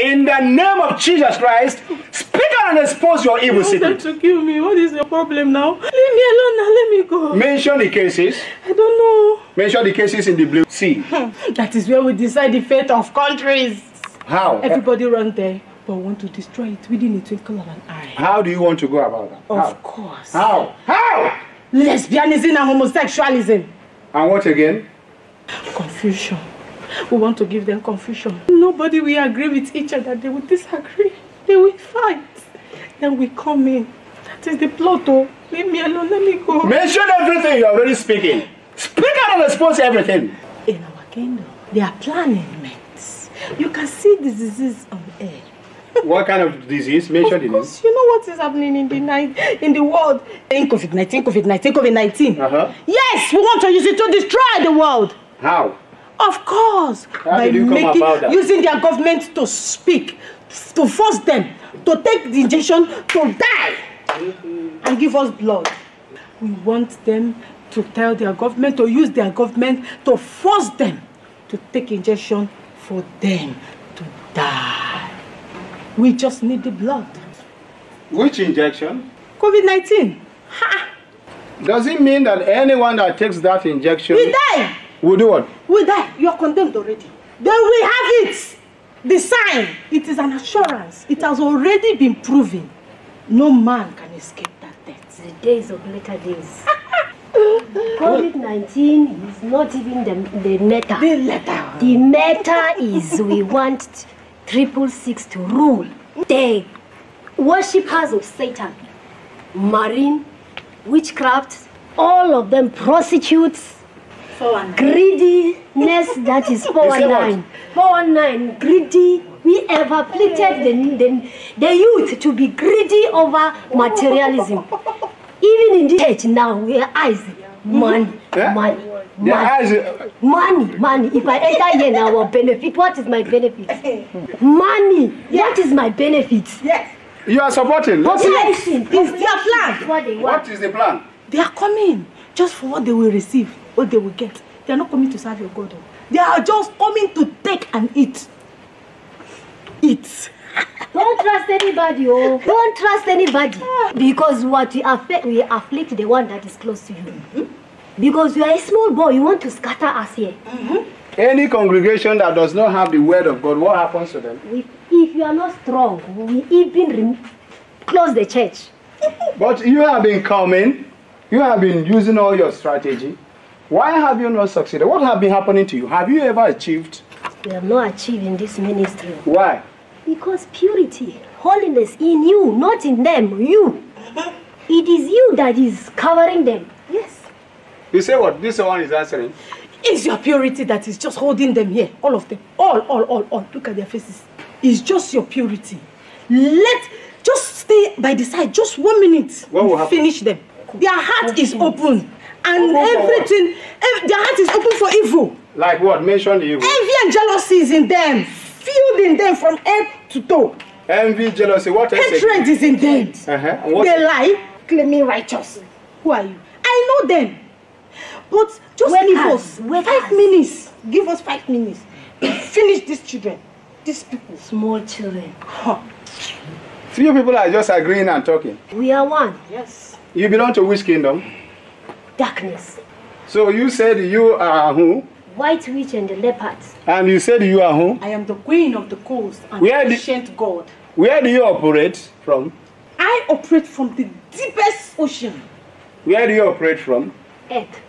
In the name of Jesus Christ, speak out and expose your evil secret. You wanted to kill me. What is your problem now? Leave me alone now. Let me go. Mention the cases. I don't know. Mention the cases in the blue sea. That is where we decide the fate of countries. How? Everybody run there, but want to destroy it within a twinkle of an eye. How do you want to go about that? Of course. How? How? Lesbianism and homosexualism. And what again? Confusion. We want to give them confusion. Nobody will agree with each other. They will disagree. They will fight. Then we come in. That is the plot. Oh, leave me alone. Let me go. Mention everything you're already speaking. Speak out and expose everything. In our kingdom, they are planning, mates. You can see the disease on air. What kind of disease? Mention the disease. You know what is happening in the world? In COVID-19. Yes, we want to use it to destroy the world. How? Of course, how by using their government to speak, to force them to take the injection to die and give us blood. We want them to tell their government, to use their government to force them to take injection for them to die. We just need the blood. Which injection? COVID-19. Ha! Does it mean that anyone that takes that injection will die? Will do what? Will die. You are condemned already. Then we have it. The sign. It is an assurance. It has already been proven. No man can escape that death. The days of later days. COVID-19 is not even the matter. The letter. The matter is we want 666 to rule. The worshippers of Satan, marine, witchcraft, all of them prostitutes, greediness, that is 419. 419, greedy. We have afflicted the youth to be greedy over materialism. Even in this age now, we are eyes, money, money. Money. If I enter here now, our benefit, what is my benefit? Money. What is my benefit? Yes. You are supporting. Population. It's their plan. What they want. What is the plan? They are coming just for what they will receive, what they will get. They are not coming to serve your God. They are just coming to take and eat. Eat. Don't trust anybody, oh. Don't trust anybody. Because what we afflict the one that is close to you. Because you are a small boy, you want to scatter us here. Any congregation that does not have the word of God, what happens to them? If you are not strong, we even close the church. But you have been coming, you have been using all your strategy. Why have you not succeeded? What has been happening to you? Have you ever achieved? We have not achieved in this ministry. Why? Because purity, holiness in you, not in them, you. It is you that is covering them. Yes. You say what? This one is answering. It's your purity that is just holding them here. All of them. All. Look at their faces. It's just your purity. Just stay by the side. Just 1 minute. What will happen? Finish them. Their heart is open. And everything, their heart is open for evil. Like what? Mention the evil. Envy and jealousy is in them. Filled in them from head to toe. Envy, jealousy, what else? Hatred is in them. They lie, claiming righteous. Who are you? I know them. But just give us 5 minutes. Give us 5 minutes. Finish these children. These people. Small children. Few people are just agreeing and talking. We are one. Yes. You belong to which kingdom? Darkness. So you said you are who? White witch and the leopard. And you said you are who? I am the queen of the coast and ancient God. Where do you operate from? I operate from the deepest ocean. Where do you operate from? Earth.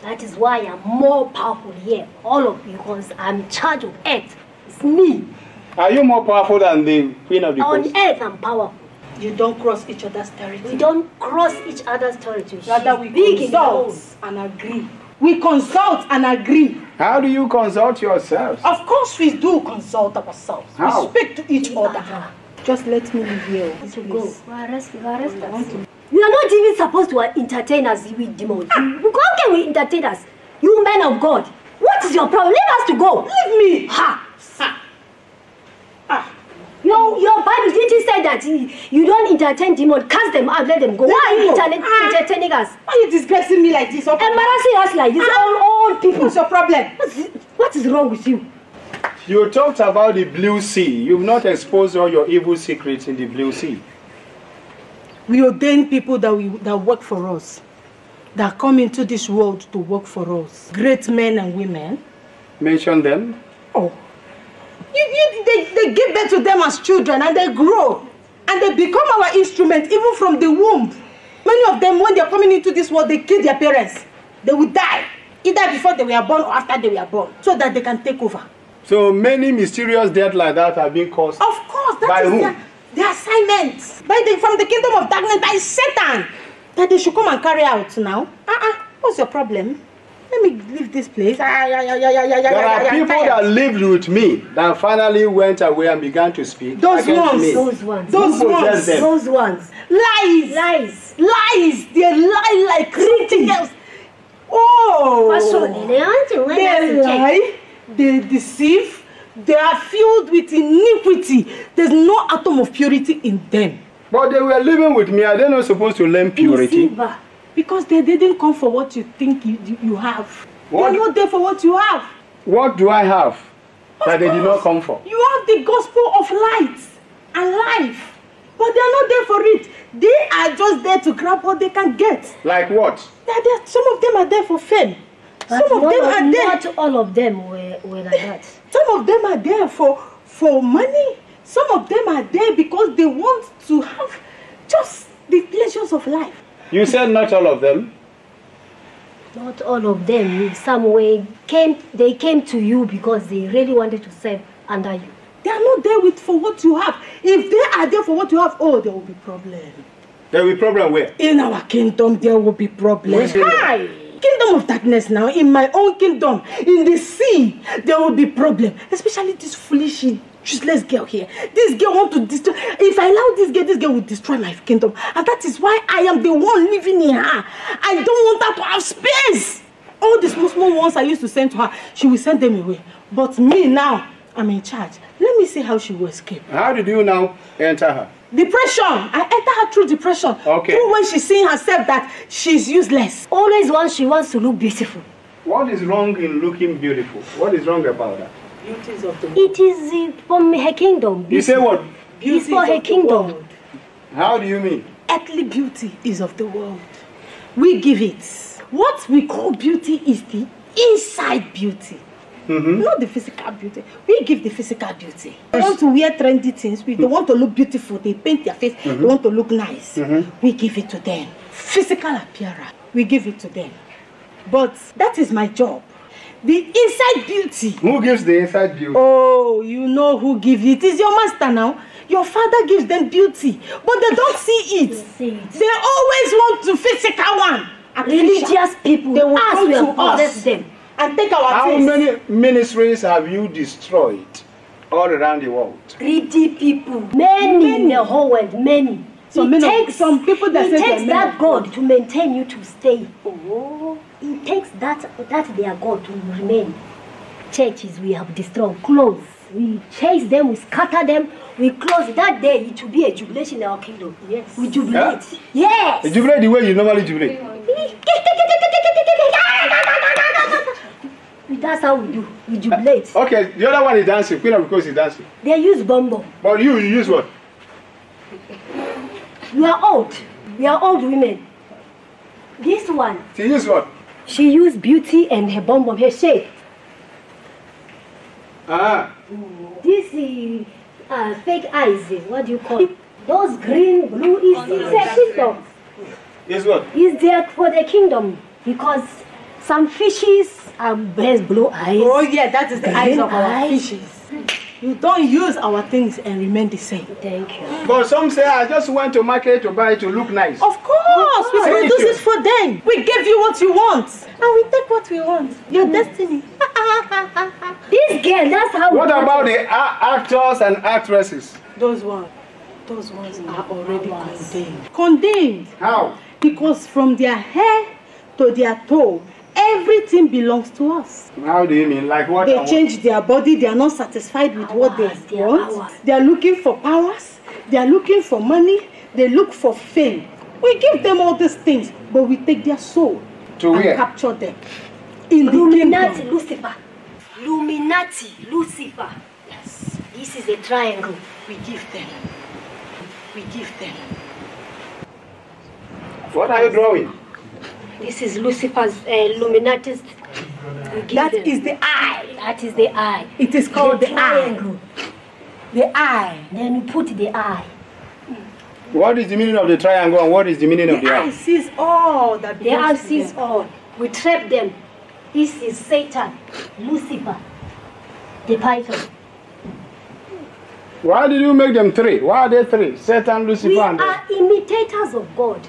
That is why I'm more powerful here. All of you, because I'm in charge of earth. It's me. Are you more powerful than the queen of the coast? On earth, I'm powerful. You don't cross each other's territory. We don't cross each other's territory. Rather, we consult and agree. We consult and agree. How do you consult yourselves? Of course we do consult ourselves. How? We speak to each other. Just let me live here. Go. Arrest us. We are not even supposed to entertain us with demons. How can we entertain us? You men of God. What is your problem? Leave us to go. Leave me. Ha! Your Bible didn't say that you don't entertain demons. Cast them out, let them go. Why are you entertaining us? Why are you disgracing me like this? Embarrassing us like this. All people. What's your problem? What is wrong with you? You talked about the blue sea. You've not exposed all your evil secrets in the blue sea. We ordain people that work for us, that come into this world to work for us. Great men and women. Mention them. Oh. They give birth to them as children and they grow. And they become our instrument even from the womb. Many of them, when they're coming into this world, they kill their parents. They will die. Either before they were born or after they were born. So that they can take over. So many mysterious deaths like that have been caused. Of course, that by is whom? their assignments. From the kingdom of darkness, by Satan. That they should come and carry out now. What's your problem? Let me leave this place. There are people that lived with me that finally went away and began to speak. Those ones. Those ones. Lies. They lie like something else. Oh. They lie. They deceive. They are filled with iniquity. There's no atom of purity in them. But they were living with me. Are they not supposed to learn purity? Because they didn't come for what you think you have. They're not there for what you have. What do I have that they did not come for? You have the gospel of light and life. But they're not there for it. They are just there to grab what they can get. Like what? Some of them are there for fame. But some of them are there. Not all of them were like that. Some of them are there for money. Some of them are there because they want to have just the pleasures of life. You said not all of them? Not all of them. Some way they came to you because they really wanted to serve under you. They are not there for what you have. If they are there for what you have, there will be problem. There will be problem where? In our kingdom, there will be problem. Hi! Kingdom of darkness now. In my own kingdom, in the sea, there will be problem. Especially this foolish, useless girl here. This girl want to destroy. If I allow this girl will destroy my kingdom. And that is why I am the one living in her. I don't want her to have space. All the small ones I used to send to her, she will send them away. But me now, I'm in charge. Let me see how she will escape. How did you now enter her? Depression. I enter her through depression. Okay. Through when she's seeing herself that she's useless. Always she wants to look beautiful. What is wrong in looking beautiful? What is wrong about that? Beauties of the world. It is from her kingdom. You say what? It's for her kingdom. World. How do you mean? Earthly beauty is of the world. We give it. What we call beauty is the inside beauty. Not the physical beauty. We give the physical beauty. They want to wear trendy things. They want to look beautiful. They paint their face. They want to look nice. We give it to them. Physical appearance. We give it to them. But that is my job. The inside beauty. Who gives the inside beauty? Oh, you know who gives it. It's your master now. Your father gives them beauty. But they don't see it. They always want the physical one. Religious people. They will come we to possess us them. And take our How things. many ministries have you destroyed all around the world? Greedy people. Many in the whole world. Many. Some people that it say takes that God to maintain you to stay. It takes that their God to remain. Churches we have destroyed, close. We chase them, we scatter them, we close. That day it will be a jubilation in our kingdom. Yes. We jubilate. Yeah? Yes. You jubilate the way you normally jubilate. That's how we do. We jubilate. Okay, the other one is dancing. Queen of Coast is dancing. They use bombo. But you use what? We are old. We are old women. This one. She use what? She used beauty and her bomb, her shape. This is fake eyes. What do you call it? Those green, blue is their kingdom. Is what? Is there for the kingdom because some fishes has blue eyes. Oh yeah, that is the eyes of our fishes. You don't use our things and remain the same. Thank you. But some say, I just went to market to buy it to look nice. Of course, we produce it for them. We give you what you want, and we take what we want. Your destiny. This girl, that's how. What about the actors and actresses? Those ones are already condemned. Condemned. How? Because from their hair to their toe, everything belongs to us. How do you mean? Like what? They change their body. They are not satisfied with what they want. They are looking for powers. They are looking for money. They look for fame. We give them all these things, but we take their soul to and where? capture them in the kingdom. Lucifer. Illuminati, Lucifer. Yes. This is a triangle. We give them. We give them. What are you drawing? This is Lucifer's Illuminati's. That is the eye. That is the eye. It is called the eye. triangle. The eye. Then you put the eye. What is the meaning of the triangle and what is the meaning of the The eye eye? sees all that The eye belongs to sees them. all. We trap them. This is Satan, Lucifer, the python. Why did you make them three? Why are they three? Satan, Lucifer, We and are imitators of God.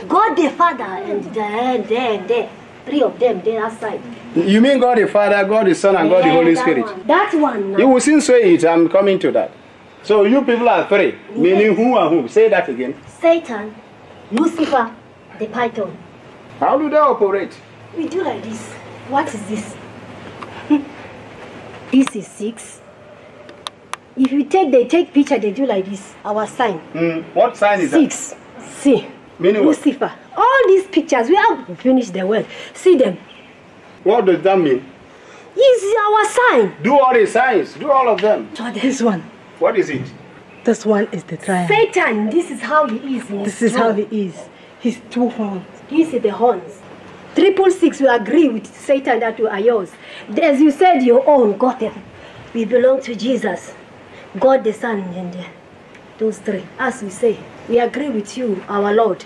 God the Father and there. Three of them, they are side. You mean God the Father, God the Son, and God the Holy that Spirit? one. That one now. You will soon say it. I'm coming to that. So you people are three. Meaning who and who? Say that again. Satan, Lucifer, the python. How do they operate? We do like this. What is this? This is 6. If you they take picture, they do like this. Our sign. What sign is that? 6. See. Meaning what? Lucifer. All these pictures, we have finished the world. See them. What does that mean? It's our sign. Do all the signs. Do all of them. So this one. What is it? This one is the triangle. Satan, this is how he is. This is how he is. His 2 horns. This is the horns. 666, we agree with Satan that we are yours. As you said, your own, God, we belong to Jesus. God the Son, and those 3. As we say, we agree with you, our Lord.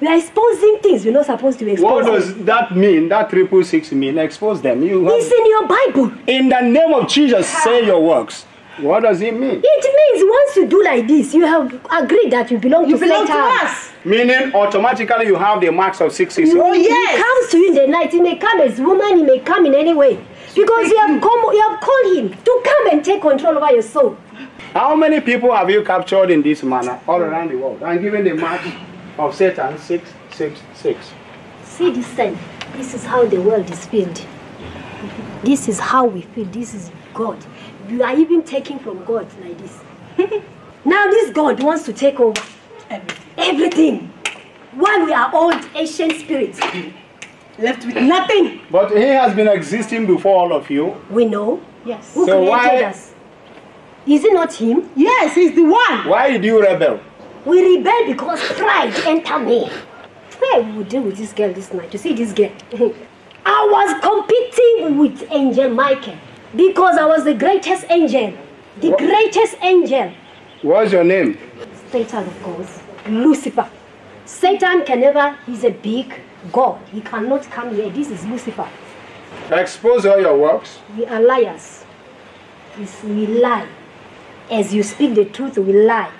We are exposing things we're not supposed to be What exposing. does that mean? That 666 mean? Expose them. You have, It's in your Bible. in the name of Jesus, say your works. What does it mean? It means once you do like this, you have agreed that you belong You to belong Satan. to us. Meaning automatically you have the marks of 666. Oh, He yes. comes to you in the night. He may come as woman. He may come in any way, because you have called him to come and take control over your soul. How many people have you captured in this manner all around the world and given the mark of Satan 666? See this sign. This is how the world is filled. This is how we feel. This is God. You are even taking from God like this. Now this God wants to take over everything. While we are old ancient spirits, Left with nothing. But he has been existing before all of you. we know Yes. who So created why- us. Is it not him? Yes, he's the one. Why did you rebel? We rebel because pride entered me. Hey, we will deal with this girl this night. You see this girl? I was competing with Angel Michael because I was the greatest angel. The greatest angel. What's your name? Satan, of course. Lucifer. Satan can never, he's a big God. He cannot come here. This is Lucifer. Expose all your works. We are liars. We lie. As you speak the truth, we lie.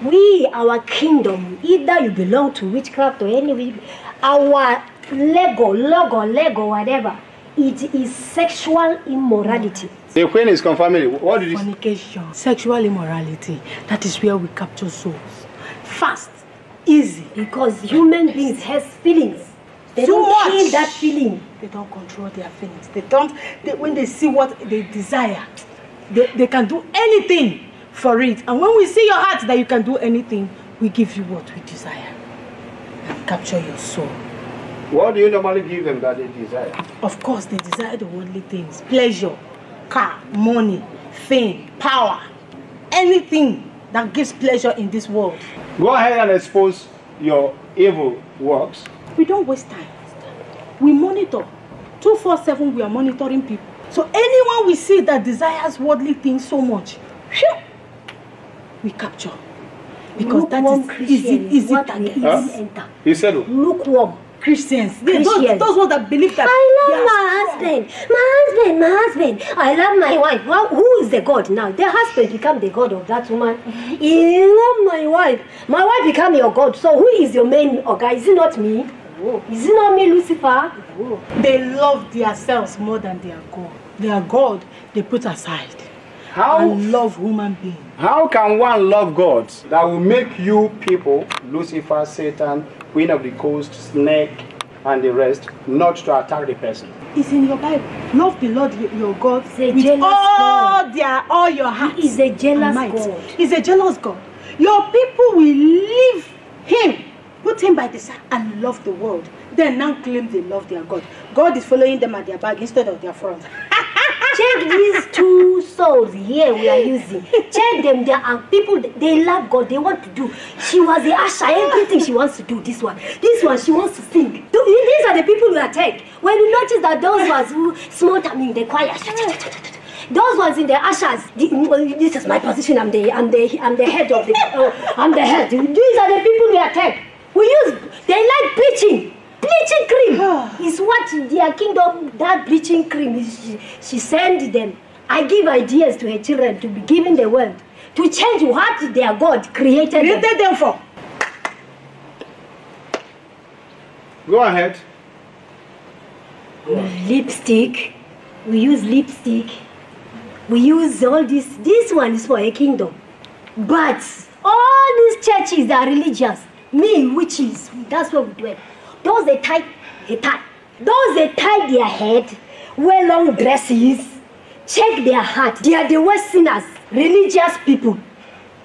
We, our kingdom, either you belong to witchcraft or any, our logo, whatever, it is sexual immorality. The queen is confirming it. What did you say? Fornication, sexual immorality. That is where we capture souls. Fast, easy. Because human beings have feelings. They So don't much. kill that feeling. They don't control their feelings. They don't. When they see what they desire, they can do anything for it. And when we see your heart that you can do anything, we give you what we desire and capture your soul. What do you normally give them that they desire? Of course, they desire the worldly things: pleasure, car, money, fame, power, anything that gives pleasure in this world. Go ahead and expose your evil works. We don't waste time. We monitor. 247, we are monitoring people. So anyone we see that desires worldly things so much, phew, we capture. Because that Lukewarm is Christians, easy what target. will easy enter? You said what? Lukewarm. Christians. Christians. Those ones that believe that I they love are my husband. My husband. I love my wife. Well, who is the God now? The husband become the God of that woman. You love my wife. My wife become your God. So who is your main guy? Is it not me? Is it not me, Lucifer? They love themselves more than their God. Their God, they put aside. How, And love human beings. how can one love God that will make you people, Lucifer, Satan, Queen of the Coast, Snake, and the rest, not to attack the person? It's in your Bible. Love the Lord your God He's a with jealous all your heart. He is a jealous and might. God. He's a jealous God. Your people will leave him, put him by the side, and love the world. Then now claim they love their God. God is following them at their back instead of their front. Check these 2 souls here we are using. Check them. There are people, they love God. They want to do. She was the usher. Everything she wants to do. This one, she wants to sing. These are the people we are take. When you notice that those ones who smote in the choir, those ones in the ushers. This is my position. I'm the head of the. I'm the head. These are the people we are take. We use. They like preaching. Bleaching cream is what their kingdom, that bleaching cream is. She sent them. I give ideas to her children to be given the world, to change what their God created them for. Go ahead. Lipstick. We use lipstick. We use all this. This one is for a kingdom. But all these churches are religious. Me, witches. That's what we do. Those they tie, Those they tie their head, wear long dresses, check their heart. They are the worst sinners, religious people.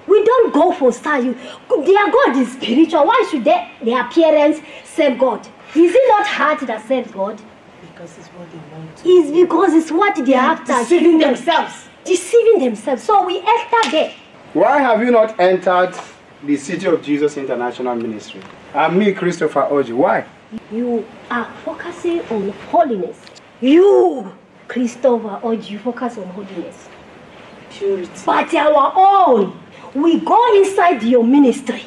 We don't go for style. Their God is spiritual. Why should their appearance serve God? Is it not heart that serves God? Because it's what they want. It's because it's what they are after. Deceiving themselves. Deceiving themselves. So we enter there. Why have you not entered the City of Jesus International Ministry? And me, Christopher Oji. Why? You are focusing on holiness. You, Christopher Oji, focus on holiness. Purity. But our own, we go inside your ministry.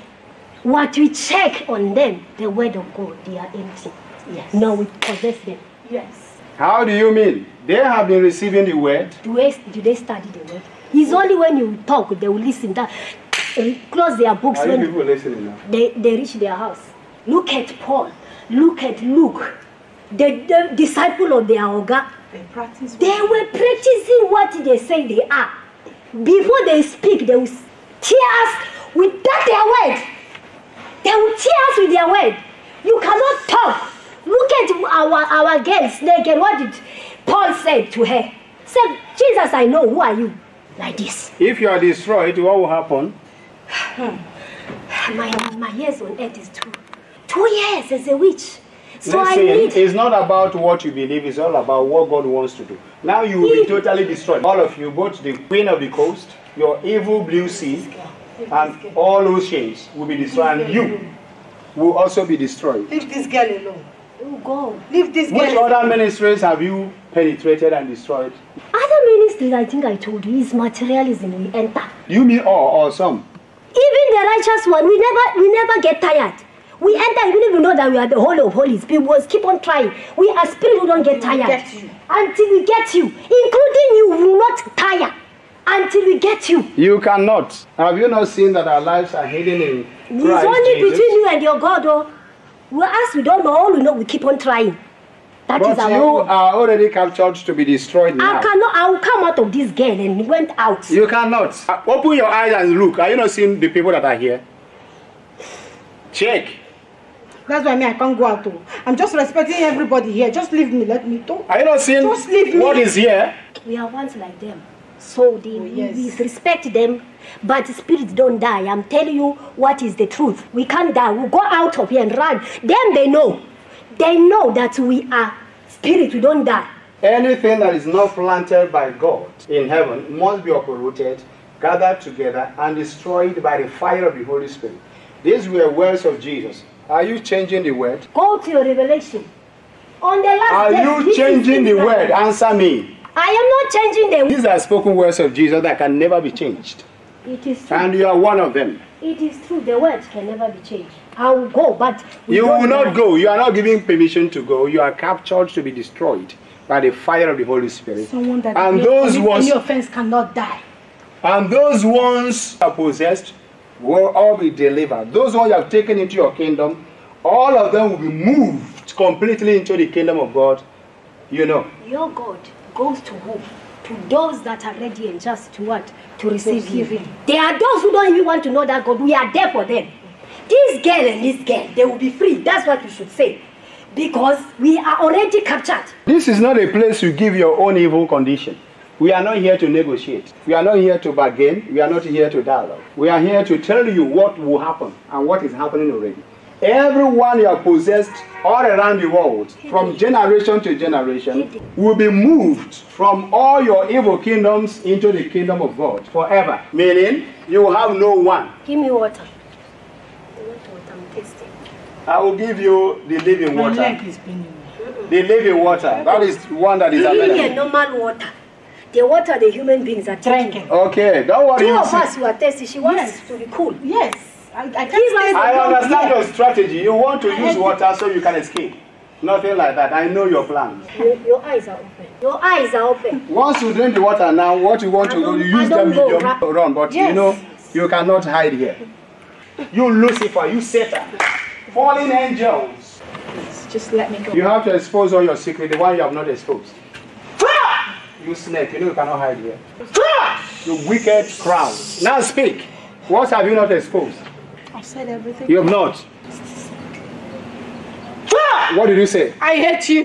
What we check on them, the word of God, they are empty. Yes. Now we possess them. Yes. How do you mean? They have been receiving the word. Do they study the word? It's only when you talk, they will listen. That close their books. Are when you people listening now? they reach their house. Look at Paul. Look at Luke. The disciple of their Oga. They practice. They were practicing what they say they are. Before they speak, they will tear us with that their word. They will tear us with their word. You cannot talk. Look at our girls naked. What did Paul say to her? Said, Jesus, I know. Who are you? Like this. If you are destroyed, what will happen? My years on earth is 2 years as a witch. So Listen, I need. it's not about what you believe, it's all about what God wants to do. Now you will be totally destroyed. All of you, both the Queen of the Coast, your evil blue sea, and all those chains will be destroyed, and you will also be destroyed. Leave this girl alone. Oh God. Leave this girl. Which other ministries have you penetrated and destroyed? Other ministries, I think I told you, is materialism. We enter. You mean all or some? Even the righteous one, we never get tired. We enter, even if we know that we are the Holy of Holies. People keep on trying. We are spirit who don't get tired. Get you. Until we get you. Including you, we will not tire. Until we get you. You cannot. Have you not seen that our lives are hidden in Christ It's only Jesus? between you and your God. Oh. We ask, we don't know. All we know, we keep on trying. That But is our you own. are already captured to be destroyed now. I will come out of this girl and he went out. You cannot. Open your eyes and look. Are you not seeing the people that are here? Check. That's why I can't go out. Too. I'm just respecting everybody here. Just leave me. Let me talk. Are you not seeing Just leave me. what is here? We are once like them. So yes. we respect them, but spirits don't die. I'm telling you what is the truth. We can't die. We'll go out of here and run. Then they know. They know that we are spirits. We don't die. Anything that is not planted by God in heaven must be uprooted, gathered together, and destroyed by the fire of the Holy Spirit. These were words of Jesus. Are you changing the word? Go to your revelation. On the last Are day, you this changing is the word? Answer me. I am not changing the word. These are spoken words of Jesus that can never be changed. It is true. And you are one of them. It is true. The word can never be changed. I will go, but You will not go. You are not giving permission to go. You are captured to be destroyed by the fire of the Holy Spirit. Someone that And may those commit ones, any offense cannot die. and those ones are possessed will all be delivered. Those ones you have taken into your kingdom, all of them will be moved completely into the kingdom of God. You know. Your God goes to who? To those that are ready and just to what? To receive Him. There are those who don't even want to know that God. We are there for them. This girl and this girl, they will be free. That's what you should say. Because we are already captured. This is not a place you give your own evil condition. We are not here to negotiate. We are not here to bargain. We are not here to dialogue. We are here to tell you what will happen and what is happening already. everyone you have possessed all around the world, from generation to generation, will be moved from all your evil kingdoms into the kingdom of God forever. Meaning, you will have no one. Give me water. I want water, I'm tasting. I will give you the living My water. leg is paining me. The living water. That is one that is Give me a available. normal water. The water the human beings are drinking. Okay, don't worry. Two of us were thirsty. She wants Yes. to be cool. Yes. I Give can't us I understand Yeah. your strategy. You want to use water so you can escape. Nothing like that. I know your plans. Your eyes are open. Your eyes are open. Once you drink the water now, what you want to do, you use the medium run, but you know, you cannot hide here. You Lucifer, you Satan, fallen angels. Just let me go. You have to expose all your secret, the one you have not exposed. You snake, you know you cannot hide here. You wicked crown. Now speak. What have you not exposed? I said everything. You have not. What did you say? I hate you.